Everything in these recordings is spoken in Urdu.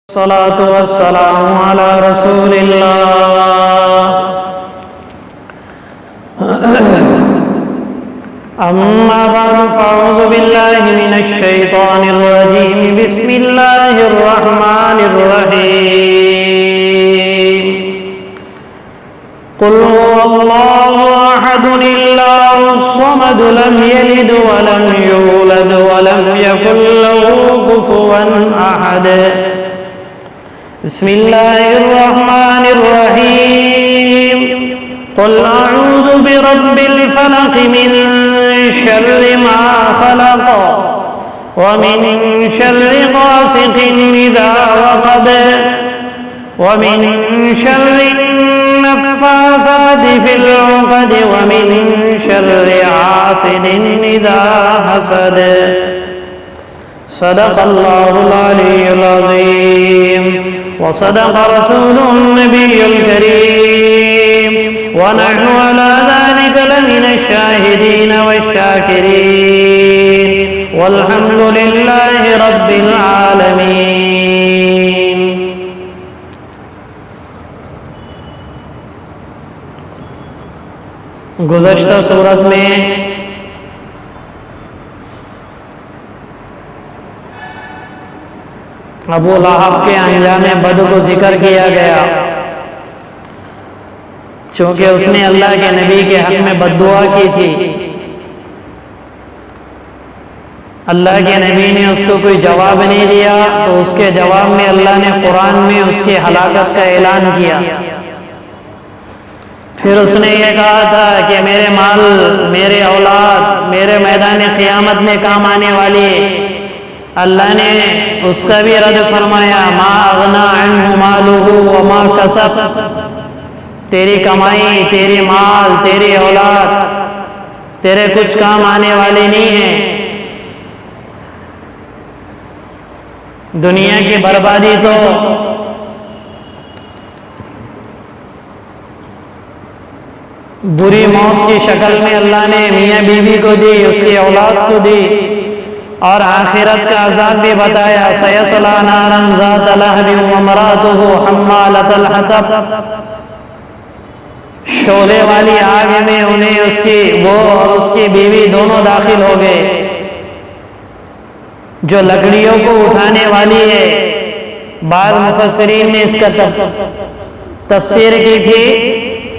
الصلاة والسلام على رسول الله أما بعد فأعوذ بالله من الشيطان الرجيم بسم الله الرحمن الرحيم قل هو الله أحد الله الصمد لم يلد ولم يولد ولم يكن له كفوا أحد بسم الله الرحمن الرحيم قل أعوذ برب الفلق من شر ما خلق ومن شر غاسق إذا وقب ومن شر النفاثات في العقد ومن شر حاسد إذا حسد صدق الله العلي العظيم وصدق رسوله النبي الكريم ونحن على ذلك لمن الشاهدين والشاكرين والحمد لله رب العالمين. گزشتہ سورت میں ابو لہب کے انجام بد کو ذکر کیا گیا، چونکہ اس نے اللہ کے نبی کے حق میں بد دعا کی تھی. اللہ کے نبی نے اس کو کوئی جواب نہیں دیا تو اس کے جواب میں اللہ نے قرآن میں اس کی ہلاکت کا اعلان کیا. پھر اس نے یہ کہا تھا کہ میرے مال، میرے اولاد میرے میدان قیامت میں کام آنے والی ہے. اللہ نے اس کا بھی رد فرمایا، ما اغنا عنہ مالہ وما کسب، تیری کمائی، تیری مال، تیری اولاد تیرے کچھ کام آنے والی نہیں ہے. دنیا کی بربادی تو بری موت کی شکل میں اللہ نے میاں بیوی کو دی، اس کی اولاد کو دی، اور آخرت کا عذاب بھی بتایا. سیصلی نارا ذات لہب وامرأتہ حمالۃ الحطب، شعلے والی آگ میں انہیں وہ اور اس کی بیوی دونوں داخل ہو گئے، جو لکڑیوں کو اٹھانے والی ہے. بعض مفسرین نے اس کا تفسیر کی تھی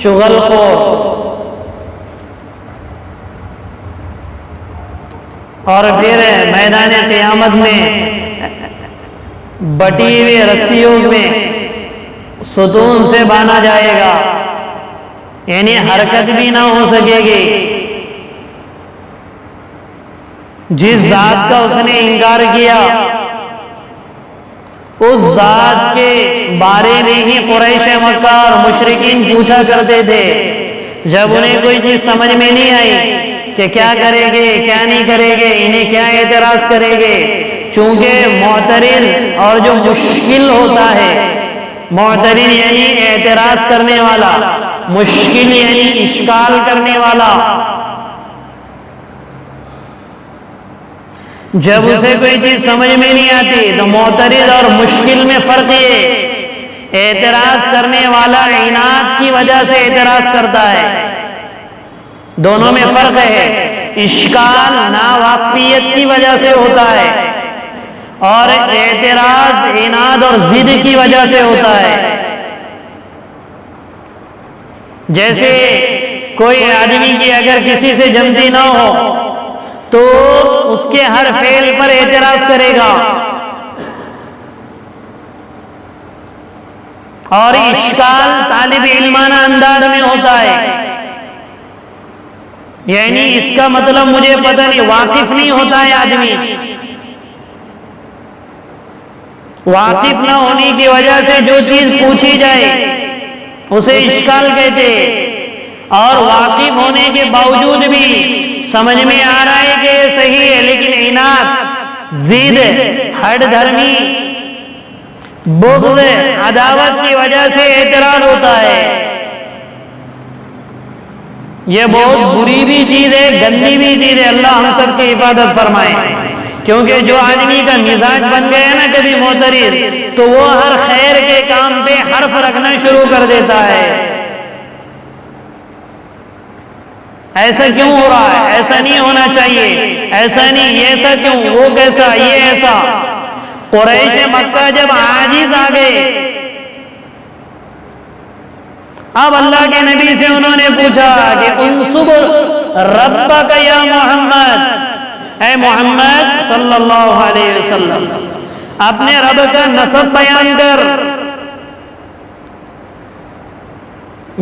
چغل خور. اور پھر میدان قیامت میں بٹی ہوئی رسیوں میں ستون سے باندھا جائے گا، یعنی حرکت بھی نہ ہو سکے گی. جس ذات کا اس نے انکار کیا اس ذات کے بارے میں ہی قریش مکہ اور مشرکین پوچھا کرتے تھے جب انہیں کوئی چیز سمجھ میں نہیں آئی کہ کیا کریں گے کیا نہیں کریں گے، انہیں کیا اعتراض کریں گے. چونکہ معترض اور جو مشکل ہوتا ہے، معترض یعنی اعتراض کرنے والا، مشکل یعنی اشکال کرنے والا، جب اسے کوئی چیز سمجھ میں نہیں آتی تو معترض اور مشکل میں فرق یہ، اعتراض کرنے والا عناد کی وجہ سے اعتراض کرتا ہے، دونوں میں فرق ہے. اشکال ناواقفیت کی وجہ سے ہوتا ہے اور اعتراض عناد اور ضد کی وجہ سے ہوتا ہے. جیسے کوئی آدمی کی اگر کسی سے جمتی نہ ہو تو اس کے ہر فعل پر اعتراض کرے گا، اور اشکال طالب علمانہ انداز میں ہوتا ہے، یعنی اس کا مطلب مجھے پتہ نہیں، واقف نہیں ہوتا ہے آدمی. واقف نہ ہونے کی وجہ سے جو چیز پوچھی جائے اسے اشکال کہتے، اور واقف ہونے کے باوجود بھی سمجھ میں آ رہا ہے کہ یہ صحیح ہے لیکن عناد، ضد، ہٹ دھرمی، بغض، عداوت کی وجہ سے اعتراض ہوتا ہے. یہ بہت بری بھی چیز ہے، گندی بھی چیز ہے. اللہ ہم سب کی حفاظت فرمائے. کیونکہ جو آدمی کا مزاج بن گیا نا کبھی معترض، تو وہ ہر خیر کے کام پہ حرف رکھنا شروع کر دیتا ہے۔ ایسا کیوں ہو رہا ہے؟ ایسا نہیں ہونا چاہیے، ایسا نہیں، یہ ایسا کیوں، وہ کیسا، یہ ایسا۔ قریش مکہ جب عاجز آ گئے، اب اللہ کے نبی سے انہوں نے پوچھا کہ انصب ربک یا محمد، اے محمد صلی اللہ علیہ وسلم اپنے رب کا نسب بیان کر۔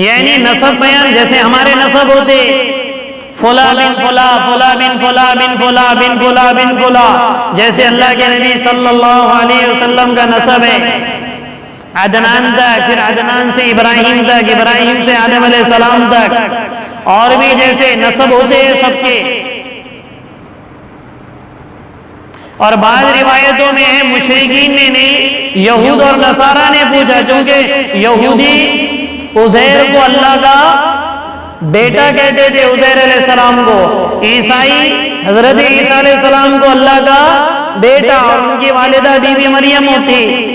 یعنی نسب بیان، جیسے ہمارے نسب ہوتے فلاں بن فلاں، فلاں بن فلاں بن فلاں بن فلاں بن فلاں، جیسے اللہ کے نبی صلی اللہ علیہ وسلم کا نسب ہے عدنان تک، پھر عدنان سے ابراہیم تک، ابراہیم سے آدم علیہ السلام تک، اور بھی جیسے نسب ہوتے ہیں سب کے۔ اور بعض روایتوں میں ہے مشرکین نے نہیں، یہود اور نصارہ نے پوچھا، چونکہ یہودی عزیر کو اللہ کا بیٹا کہتے تھے، عزیر علیہ السلام کو، عیسائی حضرت عیسیٰ علیہ السلام کو اللہ کا بیٹا، اور ان کی والدہ بی بی مریم ہوتی۔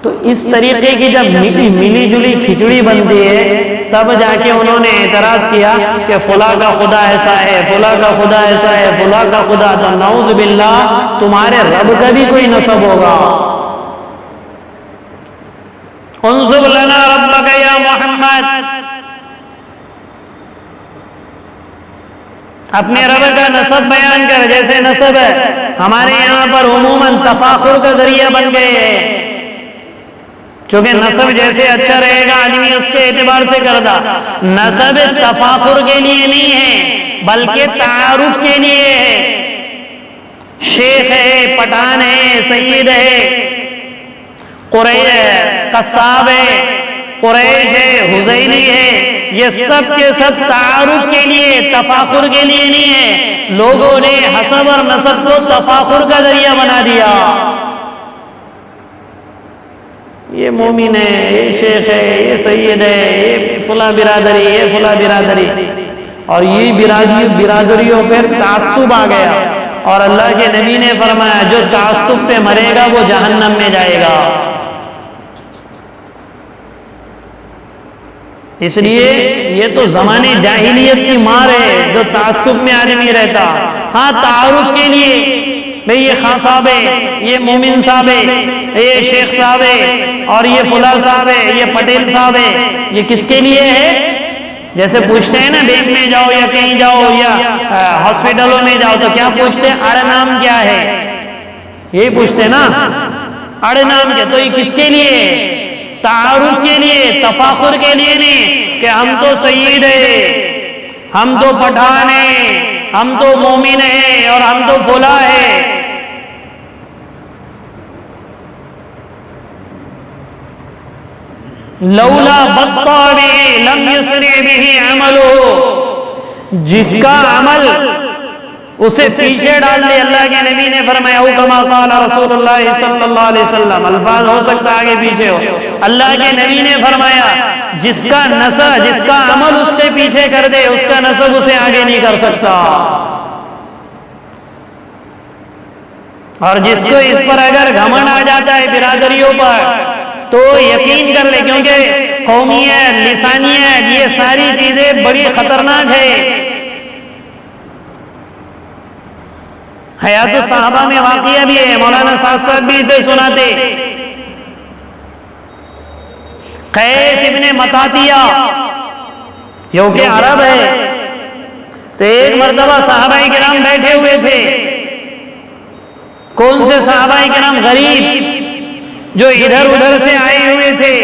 تو اس طریقے کی جب ملی جلی کھچڑی بنتی ہے، تب جا کے انہوں نے اعتراض کیا کہ فلاں کا خدا ایسا ہے، فلاں کا خدا ایسا ہے، فلاں کا خدا، تو نعوذ باللہ تمہارے رب کا بھی کوئی نسب ہوگا۔ انظر لنا ربک یا محمد، اپنے رب کا نسب بیان کر۔ جیسے نسب ہے ہمارے یہاں پر عموماً تفاخر کا ذریعہ بن گئے ہیں، چونکہ نسب جیسے اچھا رہے گا آدمی اس کے اعتبار سے کرتا۔ نسب تفاخر کے لیے نہیں ہے بلکہ تعارف کے لیے ہے۔ شیخ ہے، پٹھان ہے، سید ہے، قریش ہے، قصاب ہے، قریش ہے، حذیلی ہے، یہ سب کے سب تعارف کے لیے، تفاخر کے لیے نہیں ہے۔ لوگوں نے حسب اور نسب کو تفاخر کا ذریعہ بنا دیا۔ یہ مومن ہے، یہ شیخ ہے، یہ سید ہے، یہ فلاں برادری، یہ فلاں برادری، اور یہ برادریوں پر تعصب آ گیا۔ اور اللہ کے نبی نے فرمایا جو تعصب پہ مرے گا وہ جہنم میں جائے گا۔ اس لیے یہ تو زمانے جاہلیت کی مار ہے جو تعصب میں آدمی رہتا۔ ہاں تعارف کے لیے بھئی یہ خان صاحب ہے، یہ مومن صاحب ہے، یہ شیخ صاحب ہے، اور یہ فلاں صاحب ہے، یہ پٹیل صاحب ہے، یہ کس کے لیے ہے؟ جیسے پوچھتے ہیں نا بینک میں جاؤ یا کہیں جاؤ یا ہاسپٹلوں میں جاؤ تو کیا پوچھتے ہیں؟ اڑ نام کیا ہے؟ یہی پوچھتے ہیں نا، اڑ نام کیا؟ تو یہ کس کے لیے ہے؟ تعارف کے لیے، تفاخر کے لیے نہیں کہ ہم تو سید ہیں، ہم تو پٹھان ہیں، ہم تو مومن ہیں، اور ہم تو فلاں ہیں۔ لولا بطا به لم يسرع به عمله، جس کا عمل اسے پیچھے ڈال دے، اللہ کے نبی نے فرمایا او کما قال رسول اللہ صلی اللہ علیہ وسلم، الفاظ ہو سکتا آگے پیچھے ہو، اللہ کے نبی نے فرمایا جس کا نسب، جس کا عمل اس کے پیچھے کر دے، اس کا نسب اسے آگے نہیں کر سکتا۔ اور جس کو اس پر اگر گھمنڈ آ جاتا ہے برادریوں پر تو یقین کر لے، کیونکہ قومیت، لسانیت، یہ ساری چیزیں بڑی خطرناک ہے۔ حیات الصحابہ میں واقعہ بھی ہے، مولانا صاحب بھی اسے سناتے۔ قیس ابن مطاطیہ جو کہ عرب ہے، تو ایک مرتبہ صحابہ کرام بیٹھے ہوئے تھے۔ کون سے صحابہ کرام؟ غریب جو ادھر ادھر سے آئے ہوئے تھے۔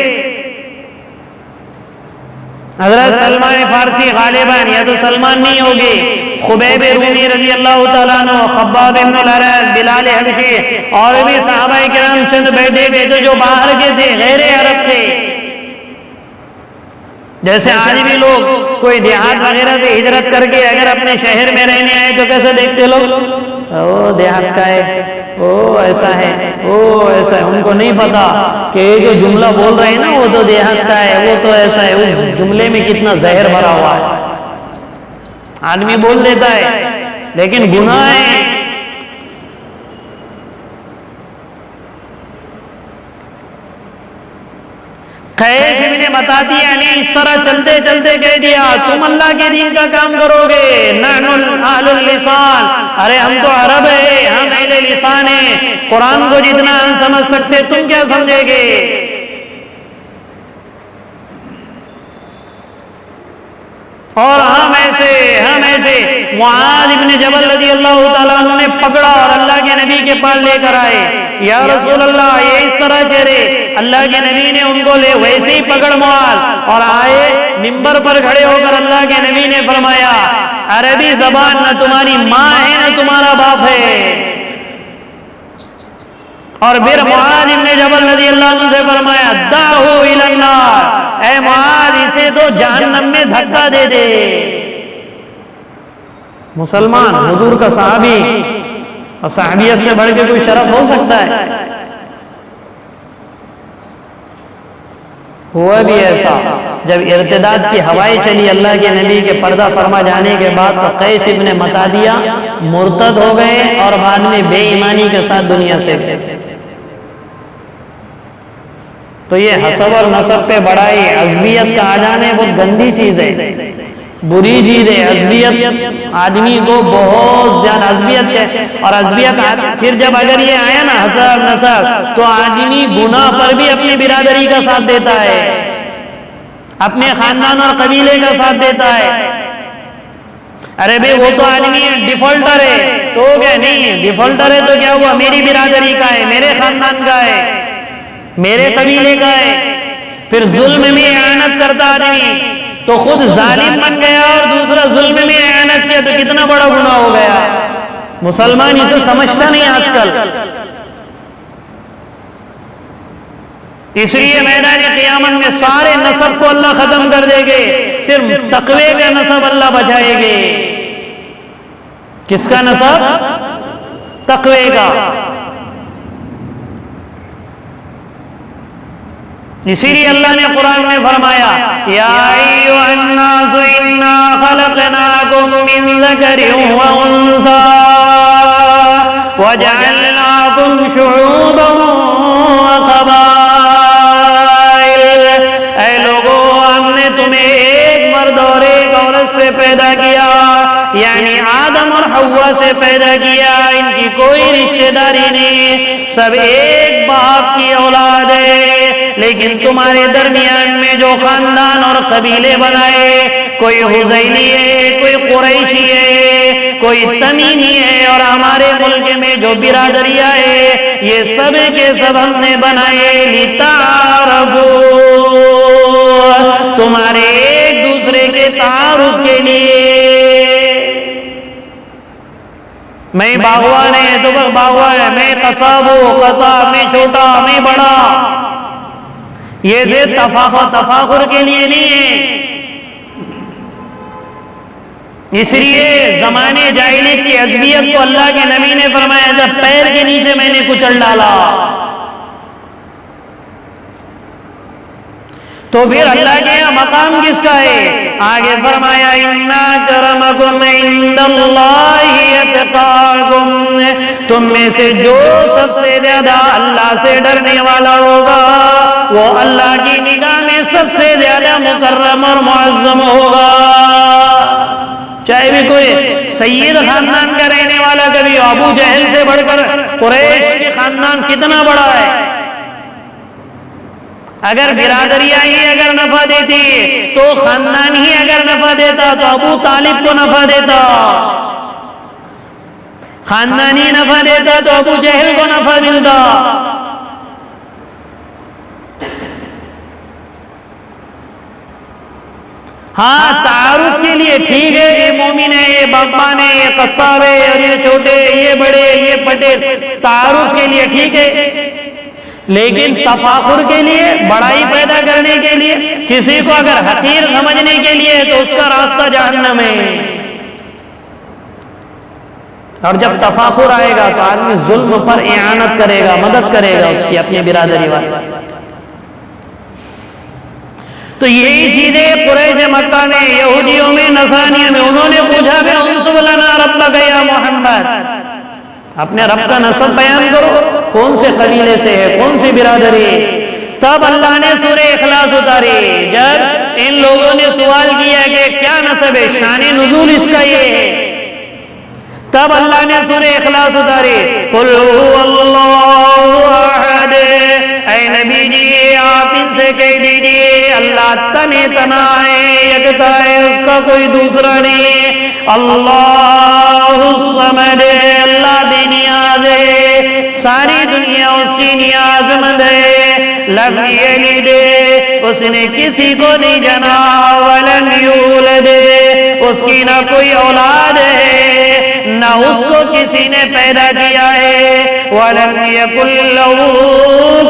حضرت سلمان فارسی غالباً، یا تو سلمان نہیں ہوگے، خبیب رومی رضی اللہ تعالیٰ عنہ، خباب بن الارت، بلال حبشی، اور بھی صحابہ کرام چند بیٹھے ہوئے تھے جو باہر کے تھے، غیر عرب تھے۔ جیسے آج بھی لوگ کوئی دیہات وغیرہ سے ہجرت کر کے اگر اپنے شہر میں رہنے آئے تو کیسے دیکھتے لوگ؟ او دیہات کا ہے، او ایسا ہے، او ایسا ہے۔ ان کو نہیں پتا کہ یہ جو جملہ بول رہے ہیں نا وہ تو دیہات کا ہے، وہ تو ایسا ہے، اس جملے میں کتنا زہر بھرا ہوا ہے۔ آدمی بول دیتا ہے لیکن گناہ ہے قیس ابن مطاطیہ نے اس طرح چلتے چلتے کہہ دیا تم اللہ کے دین کا کام کرو گے، نحن اہل اللسان، ارے ہم تو عرب ہیں، ہم اہل لسان ہیں، قرآن کو جتنا ہم سمجھ سکتے تم کیا سمجھے گے؟ اور ہم ایسے معاذ ابن جبل رضی اللہ تعالیٰ عنہ نے پکڑا اور اللہ کے نبی کے پاس لے کر آئے، یا رسول اللہ یہ اس طرح کہہ رہے، اللہ کے نبی نے ان کو لے ویسے ہی پکڑ معاذ اور آئے منبر پر کھڑے ہو کر اللہ کے نبی نے فرمایا عربی زبان نہ تمہاری ماں ہے نہ تمہارا باپ ہے، اور پھر معاذ ابن جبل رضی اللہ عنہ سے فرمایا دعہو الی النار، اے معاذ اسے تو جہنم میں دھکا دے دے۔ مسلمان حضور کا صحابی، اور صحابیت سے بڑھ کے کوئی شرف ہو سکتا ہے؟ ہوا بھی ایسا جب ارتداد کی ہوائیں چلی اللہ کے نبی کے پردہ فرما جانے کے بعد تو قیس ابن مطاطیہ مرتد ہو گئے اور بعد میں بے ایمانی کے ساتھ دنیا سے گئے۔ تو یہ حسب اور نسب سے بڑائی، عصبیت کا آ جانے بہت گندی چیز ہے، بری چیز ہے۔ عصبیت آدمی کو بہت زیادہ عصبیت ہے، اور عصبیت پھر جب اگر یہ آیا نا حسب نسب تو آدمی گناہ پر بھی اپنی برادری کا ساتھ دیتا ہے، اپنے خاندان اور قبیلے کا ساتھ دیتا ہے۔ ارے بھئی وہ تو آدمی ڈیفالٹر ہے، تو کیا نہیں ڈیفالٹر ہے تو کیا ہوا، میری برادری کا ہے، میرے خاندان کا ہے، میرے قبیلے کا ہے۔ پھر ظلم میں اعانت کرتا آدمی تو خود ظالم بن گیا اور دوسرا ظلم میں اعانت کیا تو کتنا بڑا گناہ ہو گیا۔ مسلمان اسے سمجھتا نہیں آج کل، اس لیے میدان قیامت میں سارے نسب کو اللہ ختم کر دے گے، صرف تقوی کا نسب اللہ بچائے گے۔ کس کا نسب؟ تقوی کا۔ اسی لیے اللہ نے قرآن میں فرمایا یا ایھا الناس انا خلقناکم من ذکر و انثی وجعلناکم شعوبا وقبائل، اے لوگو ہم نے تمہیں ایک مرد اور ایک عورت سے پیدا کیا، یعنی آدم اور حوا سے پیدا کیا، ان کی کوئی رشتہ داری نہیں، سب ایک باپ کی اولاد ہے، لیکن تمہارے درمیان میں جو خاندان اور قبیلے بنائے، کوئی حذیلی ہے، کوئی قریشی ہے، کوئی تمیمی ہے، اور ہمارے ملک میں جو برادریاں ہیں یہ سب کے سب ہم نے بنائے لتعارفوا، تمہارے ایک دوسرے کے تعارف کے لیے۔ میں باغوان ہے تو وہ باغوان ہے، میں قصاب ہوں قصاب، میں چھوٹا میں بڑا، یہ صرف تفاخر کے لیے نہیں ہے۔ اس لیے زمانے جاہلیت کی عصبیت کو اللہ کے نبی نے فرمایا جب پیر کے نیچے میں نے کچل ڈالا، تو پھر اللہ کے یہاں مقام کس کا ہے؟ آگے فرمایا ان اکرمکم عند اللہ اتقاکم، تم میں سے جو سب سے زیادہ اللہ سے ڈرنے والا ہوگا وہ اللہ کی نگاہ میں سب سے زیادہ مکرم اور معظم ہوگا۔ چاہے بھی کوئی سید خاندان کا رہنے والا کبھی ابو جہل سے بڑھ کر قریش کے خاندان کتنا بڑا ہے، اگر برادریاں ہی اگر نفع دیتی تو خاندان ہی اگر نفع دیتا تو ابو طالب کو نفع دیتا، خاندان ہی نفع دیتا تو ابو جہل کو نفع ملتا۔ ہاں تعارف کے لیے ٹھیک ہے، یہ مومن ہے، یہ باغبان ہے، یہ قصاب ہے، اور یہ چھوٹے، یہ بڑے، یہ پٹیل، تعارف کے لیے ٹھیک ہے، لیکن تفاخر کے لیے، بڑائی پیدا کرنے کے لیے، کسی کو اگر حقیر سمجھنے کے لیے تو اس کا راستہ جہنم ہے۔ اور جب تفاخر آئے گا تو آدمی ظلم پر اعانت کرے گا، مدد کرے گا اس کی اپنی برادری والے۔ تو یہی چیزیں قریش مکہ میں، یہودیوں میں، نصرانیوں میں، انہوں نے پوچھا کہ انصب لنا ربک یا محمد، اپنے رب کا نسب بیان کرو، کون سے قبیلے سے ہے، کون سی برادری ہے؟ تب اللہ نے سورہ اخلاص اتاری۔ جب ان لوگوں نے سوال کیا کہ کیا نسب ہے، شان نزول اس کا یہ ہے، تب اللہ نے سورہ اخلاص اتاری۔ قل هو اللہ احد، اے نبی جی آپ ان سے کہہ دیجئے اللہ تنہا ہے، یکتا ہے، اس کا کوئی دوسرا نہیں ہے۔ اللہ الصمد، اللہ بے نیاز ہے، ساری دنیا اس کی نیاز مند ہے۔ لم یلد، اس نے کسی کو نہیں جنا، ولم یولد، اس کی نہ کوئی اولاد ہے، نہ اس کو کسی نے پیدا کیا ہے۔ وَلَمْ يَكُنْ لَهُ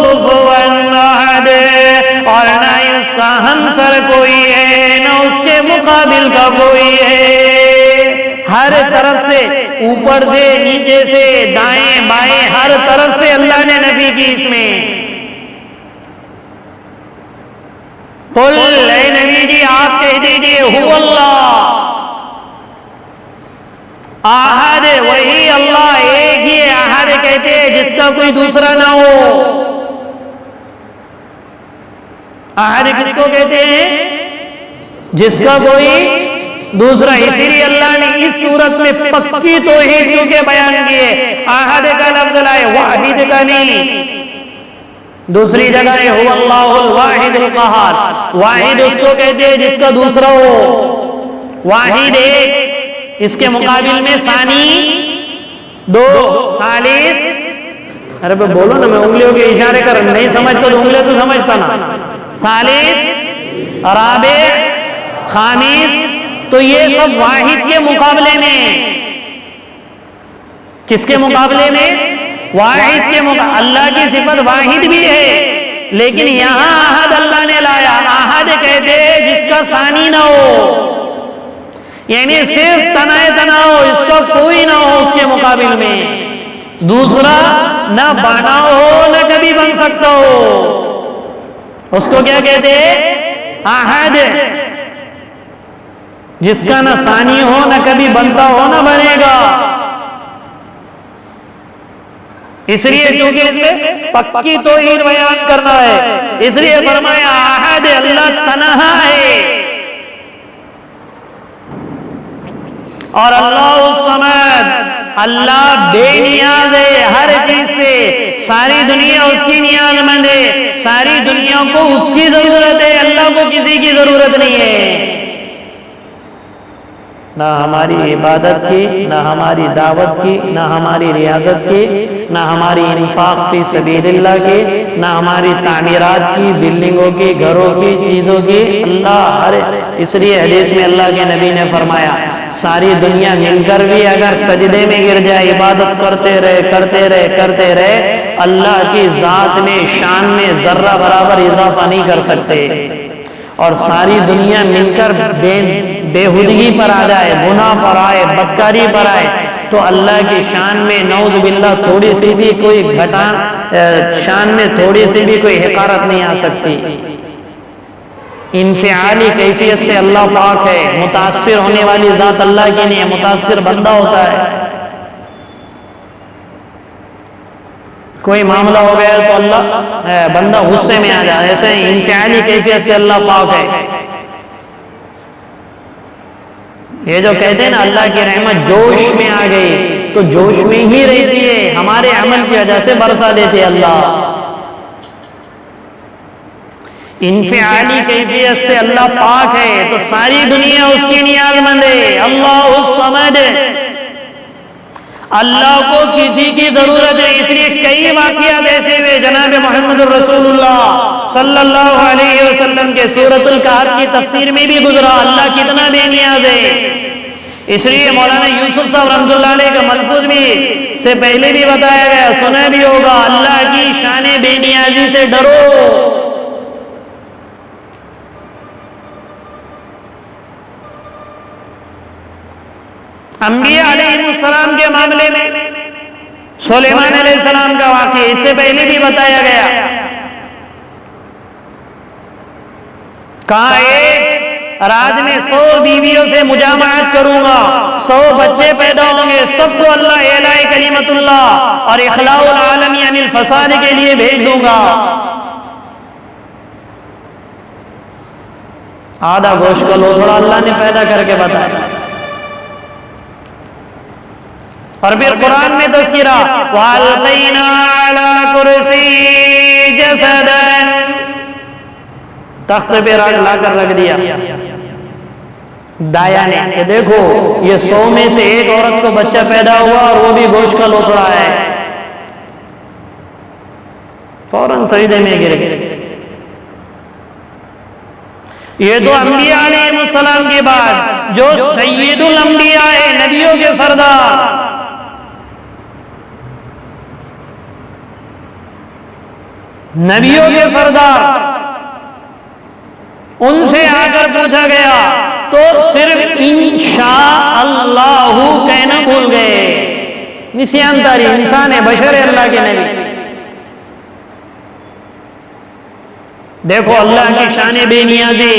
كُفُوًا أَحَدٌ، اور نہ اس کا ہمسر کوئی ہے، نہ اس کے مقابل کا کوئی ہے۔ ہر طرف سے، اوپر سے، نیچے سے، دائیں بائیں، ہر طرف سے اللہ نے نفی کی اس میں۔ قل، اے نبی جی آپ کہہ دیجئے هو اللہ احد، وہی اللہ ایک ہی ہے، احد کہتے ہیں جس کا کوئی دوسرا نہ ہو۔ احد کس کو کہتے ہیں؟ جس کا کوئی دوسرا۔ اسی لیے اللہ نے اس صورت میں پکی توحید چونکہ بیان کیے، احد کا لفظ لائے، واحد کا نہیں۔ دوسری جگہ ہے هو اللہ الواحد القہار، واحد اس کو کہتے ہیں جس کا دوسرا ہو، واحد ایک، اس کے مقابل میں ثانی دو، ثالث، ارے بولو نا، میں انگلیوں کے اشارے کر، نہیں سمجھتا تو انگلیاں تو سمجھتا نا، ثالث، رابع، خامس، تو یہ سب واحد کے مقابلے میں۔ کس کے مقابلے میں؟ واحد کے مقابلے۔ اللہ کی صفت واحد بھی ہے، لیکن یہاں احد اللہ نے لایا، احد کہتے جس کا ثانی نہ ہو، یعنی صرف تنہا ہو، اس کا کوئی نہ ہو اس کے مقابل میں، دوسرا نہ بنا ہو نہ کبھی بن سکتا ہو، اس کو کیا کہتے ہیں؟ احد، جس کا نہ ثانی ہو نہ کبھی بنتا ہو نہ بنے گا۔ اس لیے چونکہ اس میں پکی توحید بیان کرنا ہے، اس لیے فرمایا احد، اللہ تنہا ہے، اور اللہ الصمد، اللہ بے نیاز ہے ہر چیز سے، ساری دنیا اس کی نیاز مند ہے، ساری دنیا کو اس کی ضرورت ہے، اللہ کو کسی کی ضرورت نہیں ہے۔ نہ ہماری عبادت کی، نہ ہماری دعوت کی، نہ ہماری ریاضت کی، نہ ہماری انفاق فی سبیل اللہ کی، نہ ہماری تعمیرات کی، بلڈنگوں کی، گھروں کی، چیزوں کی، اللہ ہر۔ اس لیے حدیث میں اللہ کے نبی نے فرمایا ساری دنیا مل کر بھی اگر سجدے میں گر جائے، عبادت کرتے رہے، اللہ کی ذات میں، شان میں ذرہ برابر اضافہ نہیں کر سکتے۔ اور ساری دنیا مل کر بےہودگی پر آ جائے، گناہ پر آئے، بدکاری پر آئے، تو اللہ کی شان میں نعوذ باللہ تھوڑی سی بھی کوئی شان میں تھوڑی سی بھی کوئی حقارت نہیں آ سکتی۔ انفعالی کیفیت سے اللہ پاک ہے، متاثر ہونے والی ذات اللہ کی نہیں ہے، متاثر بندہ ہوتا ہے۔ کوئی معاملہ ہو گیا تو اللہ بندہ غصے میں آ جائے، ایسے انفعالی کیفیت سے اللہ پاک ہے۔ یہ جو کہتے ہیں نا اللہ کی رحمت جوش میں آ گئی، تو جوش میں ہی رہتی ہے، ہمارے عمل کی وجہ سے برسا دیتے اللہ۔ انفعالی کیفیت سے اللہ پاک ہے، تو ساری دنیا اس کی نیاز مند ہے۔ اللہ الصمد، اللہ کو کسی کی ضرورت ہے۔ اس لیے کئی واقعات ایسے ہوئے، جناب محمد رسول اللہ صلی اللہ علیہ وسلم کے سورۃ الکہف کی تفسیر میں بھی گزرا اللہ کتنا بے نیاز ہے۔ اس لیے مولانا یوسف صاحب رحمۃ اللہ علیہ کا ملفوظ بھی سے پہلے بھی بتایا گیا، سنا بھی ہوگا، اللہ کی شان بے نیازی سے ڈرو۔ انبیاء علیہ السلام کے معاملے میں سلیمان علیہ السلام کا واقعہ اس سے پہلے بھی بتایا گیا، کہا ایک رات میں 100 بیویوں سے مجامعت کروں گا، 100 بچے پیدا ہوں گے، سب کو اللہ اعلاء کلمت اللہ اور اخلاء العالم یعنی الفساد کے لیے بھیج دوں گا۔ آدھا گوشت کا لوتھڑا اللہ نے پیدا کر کے بتایا. اور پھر قرآن میں تذکرہ وَأَلْقَيْنَا عَلَى كُرْسِيِّهِ جَسَدًا، تخت پہ لا کر رکھ دیا دایا نے کہ دیکھو یہ 100 میں سے ایک عورت کو بچہ پیدا ہوا اور وہ بھی گوشت کا لوتھڑا ہے. فوراً سجدے میں گر گئے. یہ تو انبیاء علیہ السلام کے بعد جو سید الانبیاء ہے، نبیوں کے سردار، نبیوں کے سردار، ان سے آ کر پوچھا گیا تو صرف انشاءاللہ کہنا بھول گئے. نسیان طاری، انسان ہے، بشر ہے اللہ کے نبی. دیکھو اللہ کی شان بے نیازی.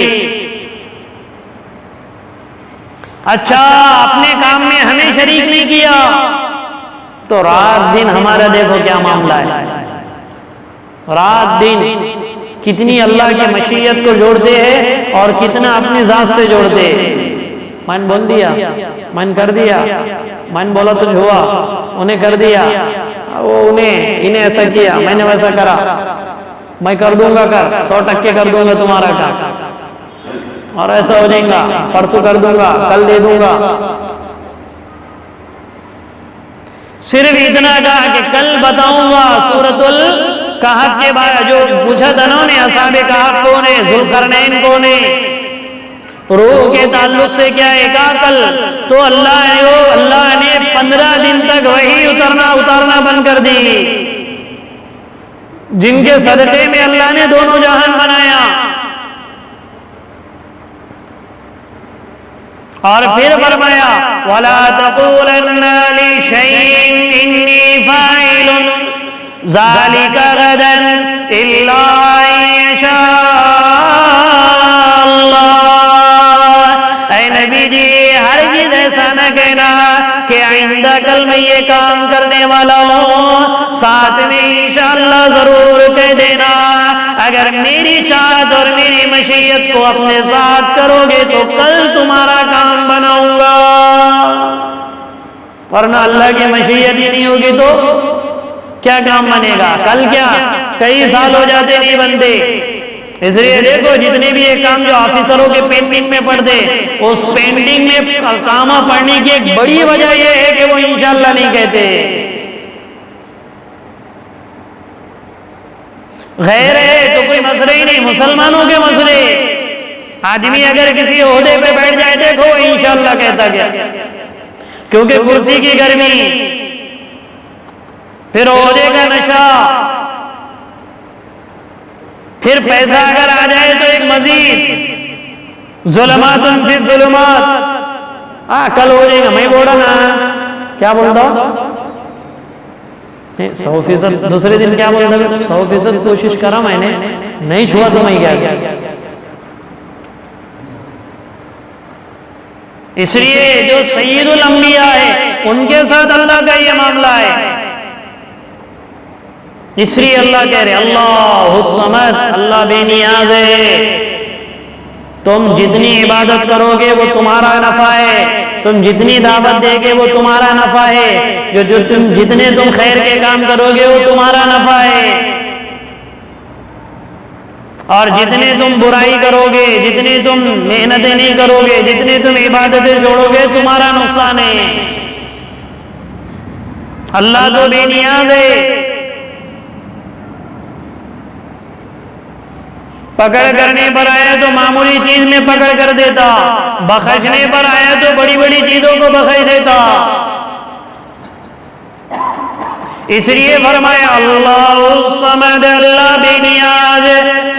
اچھا اپنے کام میں ہمیں شریک نہیں کیا تو رات دن ہمارا دیکھو کیا معاملہ ہے. رات دن کتنی اللہ کی مشیت کو جوڑتے ہیں اور کتنا اپنی ذات سے جوڑتے ہیں. من بول دیا، من کر دیا، من بولا تو ہوا، انہیں کر دیا، وہ انہیں ایسا کیا، میں نے ویسا کرا، میں کر دوں گا، 100% کر دوں گا تمہارا کام، اور ایسا ہو جائے گا، پرسوں کر دوں گا، کل دے دوں گا. صرف اتنا کہا کہ کل بتاؤں گا. سورۃ الکہف کے بعد جو پوچھا تھا نا نے اصحاب کہف کون ہے، ذوالقرنین کون ہے، روح کے تعلق سے کیا ہے، کہا کل. تو اللہ نے 15 دن تک وحی اتارنا بند کر دی، جن کے صدقے میں اللہ نے دونوں جہان بنایا. اور پھر فرمایا وَلَا تَقُولَنَّ لِشَيْءٍ إِنِّي فَاعِلٌ ذَلِكَ غَدًا إِلَّا أَن يَشَاءَ اللَّهُ. اے نبی جی ہرگز ایسا نہ کہنا کہ آئندہ کل میں یہ کام کرنے والا ہوں، ساتھ میں انشاءاللہ ضرور کہہ دینا اگر میری چاہت اور میری مشیت کو اپنے ساتھ کرو گے تو کل تمہارا کام بناؤں گا. ورنہ اللہ کی مشیت ہی نہیں ہوگی تو کیا کام بنے گا؟ کل کیا کئی سال ہو جاتے نہیں بنتے. اس لیے دیکھو جتنے بھی یہ کام جو آفیسروں کے پینڈنگ میں پڑھتے، اس پینڈنگ میں کام پڑھنے کی ایک بڑی وجہ یہ ہے کہ وہ انشاءاللہ نہیں کہتے. غیر ہے تو کوئی مسئلہ ہی نہیں، مسلمانوں کے مسئلے. آدمی اگر کسی عہدے پہ بیٹھ جائے دیکھو انشاءاللہ کہتا گیا، کیونکہ کرسی کی گرمی، پھر عہدے کا نشہ، پھر پیسہ اگر آ جائے تو ایک مزید ظلمات فی الظلمات. کل ہو جائے گا، میں بولا نا کیا بولتا 100%، دوسرے دن کیا بولتا 100% کوشش کرا، میں نے نہیں چھوا تو میں کیا کیا. اس لیے جو سید الانبیاء ہے ان کے ساتھ اللہ کا یہ معاملہ ہے. اس لیے اللہ کہہ رہے اللہ الصمد، اللہ بے نیاز ہے. تم جتنی عبادت کرو گے وہ تمہارا نفع ہے، تم جتنی دعوت دے گے وہ تمہارا نفع ہے، جتنے تم خیر کے کام کرو گے وہ تمہارا نفع ہے، اور جتنے تم برائی کرو گے، جتنے تم محنتیں نہیں کرو گے، جتنے تم عبادتیں چھوڑو گے تمہارا نقصان ہے. اللہ تو بے نیاز ہے. پکڑ کرنے پر آیا تو معمولی چیز میں پکڑ کر دیتا، بخشنے پر آیا تو بڑی بڑی چیزوں کو بخش دیتا. اس لیے فرمایا اللہ الصمد، اللہ بے نیاز،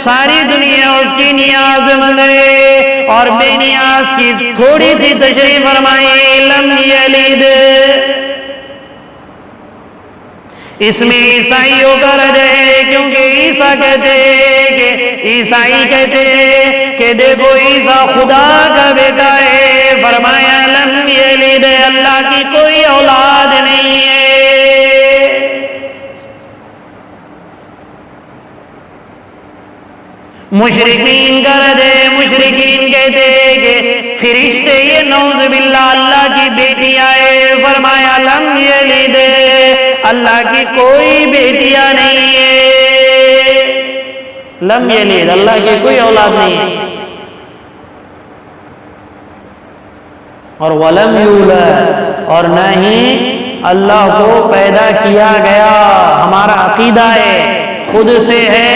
ساری دنیا اس کی نیاز مند ہے. اور بے نیاز کی تھوڑی سی تشریح فرمائی لم یلد. اس میں عیسائیوں کا رد ہے، کیونکہ عیسیٰ کہتے ہیں کہ دیکھو عیسیٰ خدا کا بیٹا ہے. فرمایا لم یلد، اللہ کی کوئی اولاد نہیں ہے. مشرکین کا رد ہے، مشرکین کہتے ہیں کہ فرشتے یہ نعوذ باللہ اللہ کی بیٹیاں ہیں، فرمایا لم یلد، اللہ کی کوئی بیٹیاں نہیں ہے، لم یلد، اللہ کی کوئی اولاد نہیں ہے، اور ولم یولد، اور نہ ہی اللہ کو پیدا کیا گیا۔ ہمارا عقیدہ ہے خود سے ہے،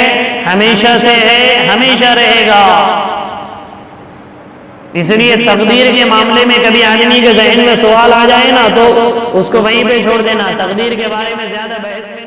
ہمیشہ سے ہے، ہمیشہ رہے گا۔ اس لیے تقدیر کے معاملے میں کبھی آدمی کے ذہن میں سوال آ جائے نا تو اس کو وہیں پہ چھوڑ دینا، تقدیر کے بارے میں زیادہ بحث میں